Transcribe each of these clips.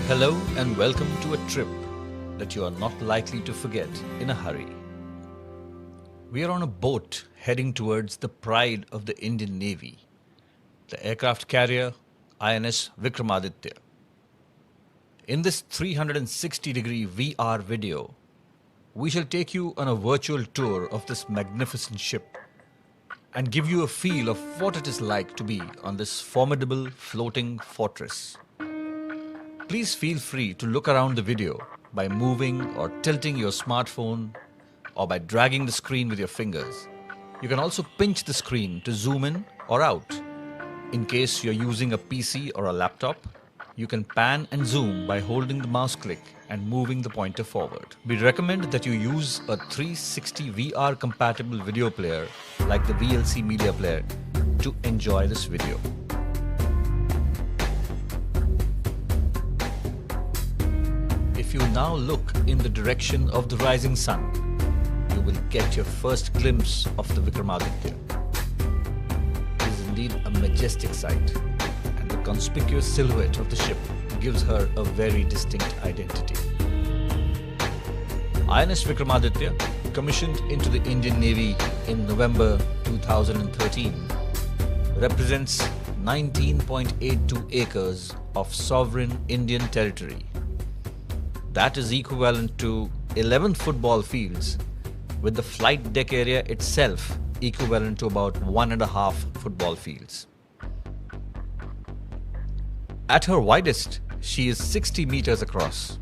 Hello and welcome to a trip that you are not likely to forget in a hurry. We are on a boat heading towards the pride of the Indian Navy, the aircraft carrier INS Vikramaditya. In this 360-degree VR video, we shall take you on a virtual tour of this magnificent ship and give you a feel of what it is like to be on this formidable floating fortress. Please feel free to look around the video by moving or tilting your smartphone or by dragging the screen with your fingers. You can also pinch the screen to zoom in or out. In case you're using a PC or a laptop, you can pan and zoom by holding the mouse click and moving the pointer forward. We recommend that you use a 360 VR compatible video player like the VLC Media Player to enjoy this video. If you now look in the direction of the rising sun, you will get your first glimpse of the Vikramaditya. It is indeed a majestic sight, and the conspicuous silhouette of the ship gives her a very distinct identity. INS Vikramaditya, commissioned into the Indian Navy in November 2013, represents 19.82 acres of sovereign Indian territory. That is equivalent to 11 football fields, with the flight deck area itself equivalent to about 1.5 football fields. At her widest, she is 60 meters across.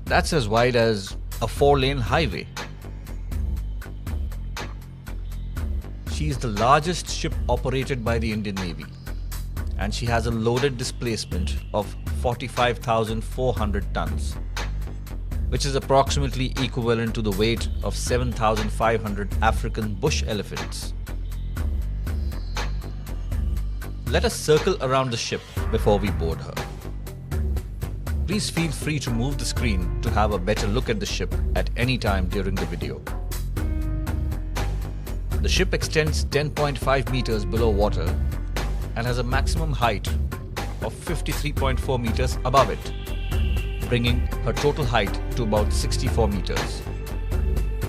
That's as wide as a 4-lane highway. She is the largest ship operated by the Indian Navy, and she has a loaded displacement of 45,400 tons, which is approximately equivalent to the weight of 7,500 African bush elephants. Let us circle around the ship before we board her. Please feel free to move the screen to have a better look at the ship at any time during the video. The ship extends 10.5 meters below water and has a maximum height of 53.4 meters above it, bringing her total height to about 64 meters.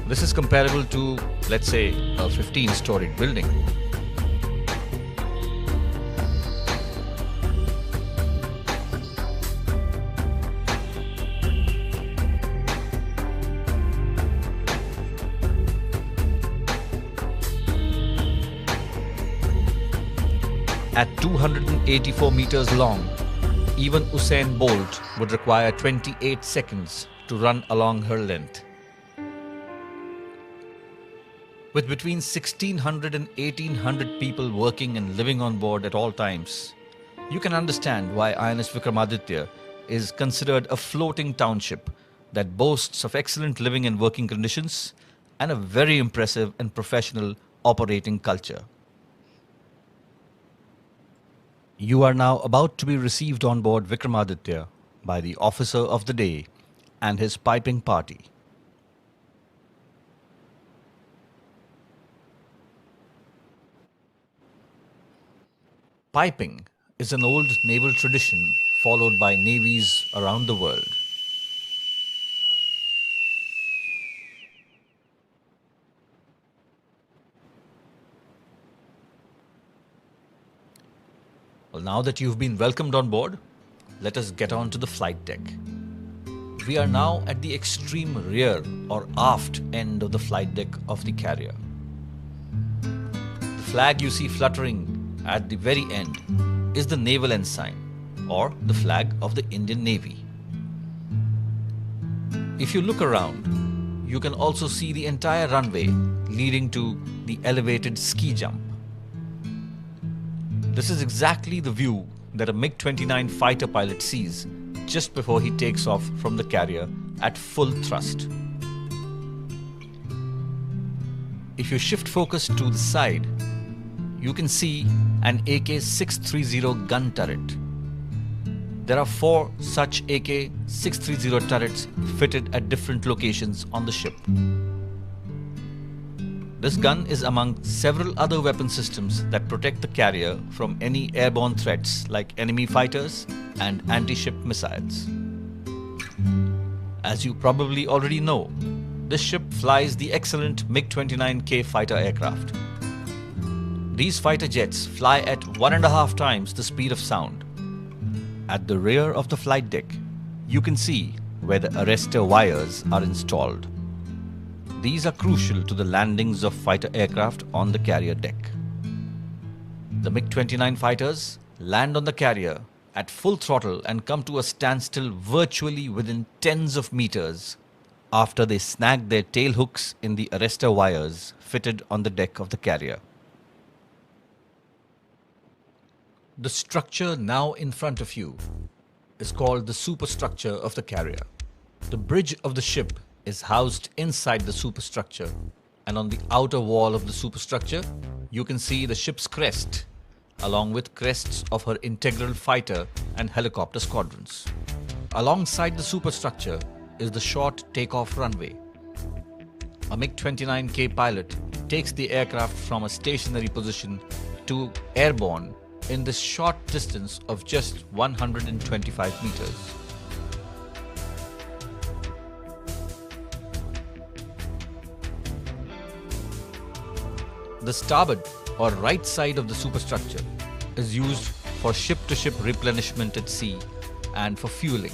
This is comparable to, let's say, a 15-storied building. At 284 meters long, even Usain Bolt would require 28 seconds to run along her length. With between 1,600 and 1,800 people working and living on board at all times, you can understand why INS Vikramaditya is considered a floating township that boasts of excellent living and working conditions and a very impressive and professional operating culture. You are now about to be received on board Vikramaditya by the officer of the day and his piping party. Piping is an old naval tradition followed by navies around the world. Well, now that you've been welcomed on board, let us get on to the flight deck. We are now at the extreme rear or aft end of the flight deck of the carrier. The flag you see fluttering at the very end is the naval ensign, or the flag of the Indian Navy. If you look around, you can also see the entire runway leading to the elevated ski jump. This is exactly the view that a MiG-29 fighter pilot sees just before he takes off from the carrier at full thrust. If you shift focus to the side, you can see an AK-630 gun turret. There are 4 such AK-630 turrets fitted at different locations on the ship. This gun is among several other weapon systems that protect the carrier from any airborne threats like enemy fighters and anti-ship missiles. As you probably already know, this ship flies the excellent MiG-29K fighter aircraft. These fighter jets fly at 1.5 times the speed of sound. At the rear of the flight deck, you can see where the arrestor wires are installed. These are crucial to the landings of fighter aircraft on the carrier deck. The MiG-29 fighters land on the carrier at full throttle and come to a standstill virtually within tens of meters after they snag their tail hooks in the arrestor wires fitted on the deck of the carrier. The structure now in front of you is called the superstructure of the carrier. The bridge of the ship is housed inside the superstructure, and on the outer wall of the superstructure, you can see the ship's crest, along with crests of her integral fighter and helicopter squadrons. Alongside the superstructure is the short takeoff runway. A MiG-29K pilot takes the aircraft from a stationary position to airborne in this short distance of just 125 meters. The starboard or right side of the superstructure is used for ship-to-ship replenishment at sea and for fueling.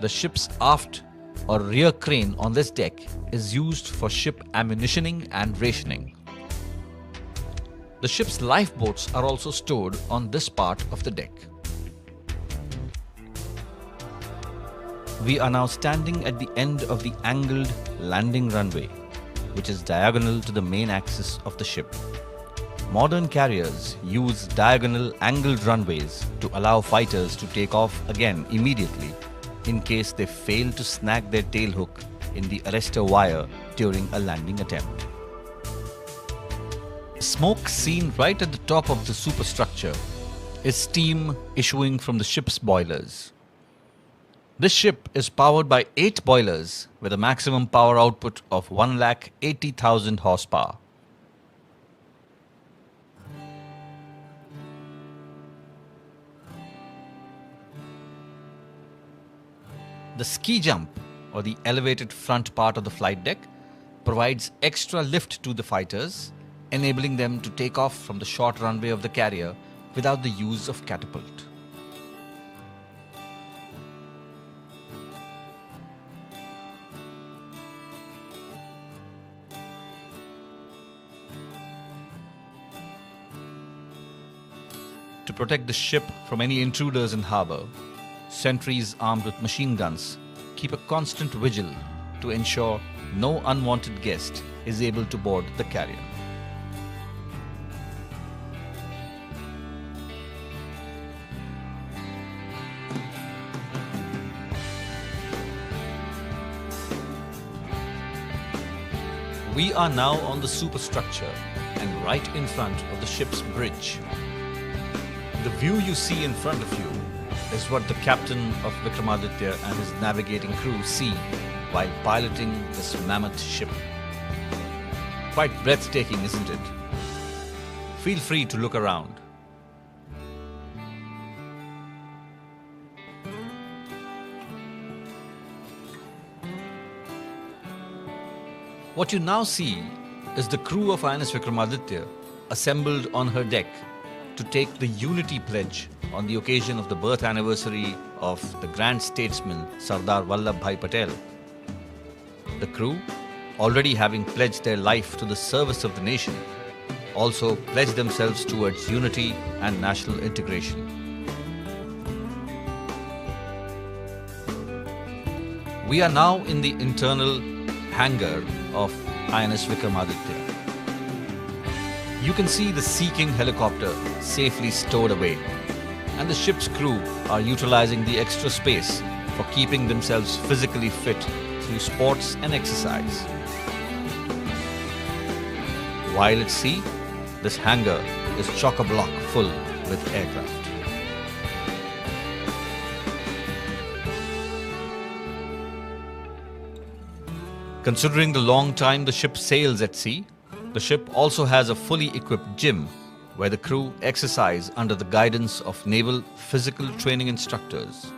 The ship's aft or rear crane on this deck is used for ship ammunitioning and rationing. The ship's lifeboats are also stored on this part of the deck. We are now standing at the end of the angled landing runway, which is diagonal to the main axis of the ship. Modern carriers use diagonal angled runways to allow fighters to take off again immediately in case they fail to snag their tailhook in the arrestor wire during a landing attempt. Smoke seen right at the top of the superstructure is steam issuing from the ship's boilers. This ship is powered by 8 boilers with a maximum power output of 1,80,000 horsepower. The ski jump, or the elevated front part of the flight deck, provides extra lift to the fighters, enabling them to take off from the short runway of the carrier without the use of catapult. To protect the ship from any intruders in harbour, sentries armed with machine guns keep a constant vigil to ensure no unwanted guest is able to board the carrier. We are now on the superstructure and right in front of the ship's bridge. The view you see in front of you is what the captain of Vikramaditya and his navigating crew see while piloting this mammoth ship. Quite breathtaking, isn't it? Feel free to look around. What you now see is the crew of INS Vikramaditya assembled on her deck to take the Unity Pledge on the occasion of the birth anniversary of the grand statesman Sardar Vallabhbhai Patel. The crew, already having pledged their life to the service of the nation, also pledged themselves towards unity and national integration. We are now in the internal hangar of INS Vikramaditya. You can see the Sea King helicopter safely stowed away, and the ship's crew are utilizing the extra space for keeping themselves physically fit through sports and exercise. While at sea, this hangar is chock-a-block full with aircraft. Considering the long time the ship sails at sea, the ship also has a fully equipped gym where the crew exercise under the guidance of naval physical training instructors.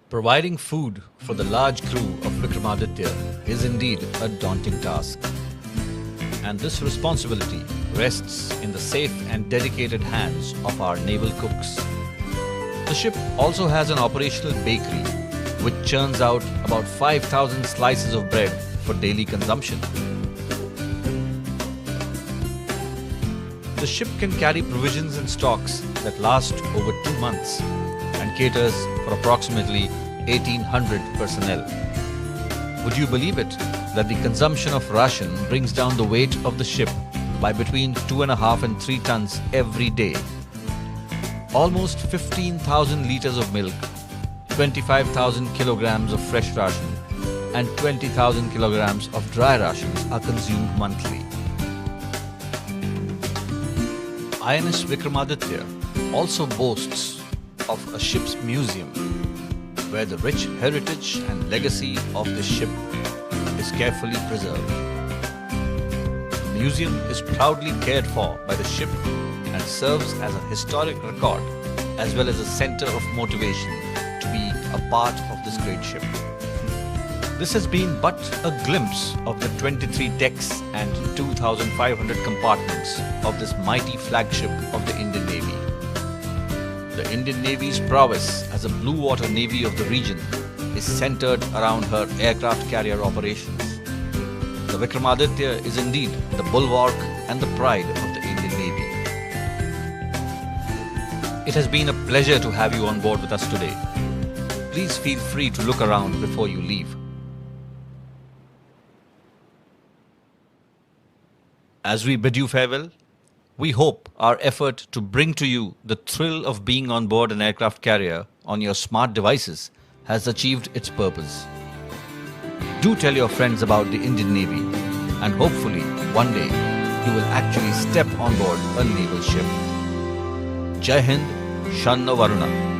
Providing food for the large crew of Vikramaditya is indeed a daunting task. And this responsibility rests in the safe and dedicated hands of our naval cooks. The ship also has an operational bakery which churns out about 5,000 slices of bread for daily consumption. The ship can carry provisions and stocks that last over 2 months and caters for approximately 1,800 personnel. Would you believe it that the consumption of ration brings down the weight of the ship by between 2.5 and 3 tons every day? Almost 15,000 liters of milk, 25,000 kilograms of fresh ration and 20,000 kilograms of dry rations are consumed monthly. INS Vikramaditya also boasts of a ship's museum where the rich heritage and legacy of the ship is carefully preserved. The museum is proudly cared for by the ship and serves as a historic record as well as a center of motivation to be a part of this great ship. This has been but a glimpse of the 23 decks and 2,500 compartments of this mighty flagship of the Indian Navy. The Indian Navy's prowess as a blue water navy of the region is centered around her aircraft carrier operations. The Vikramaditya is indeed the bulwark and the pride of the Indian Navy. It has been a pleasure to have you on board with us today. Please feel free to look around before you leave. As we bid you farewell, we hope our effort to bring to you the thrill of being on board an aircraft carrier on your smart devices has achieved its purpose. Do tell your friends about the Indian Navy and hopefully one day you will actually step on board a naval ship. Jai Hind, Shanno Varuna.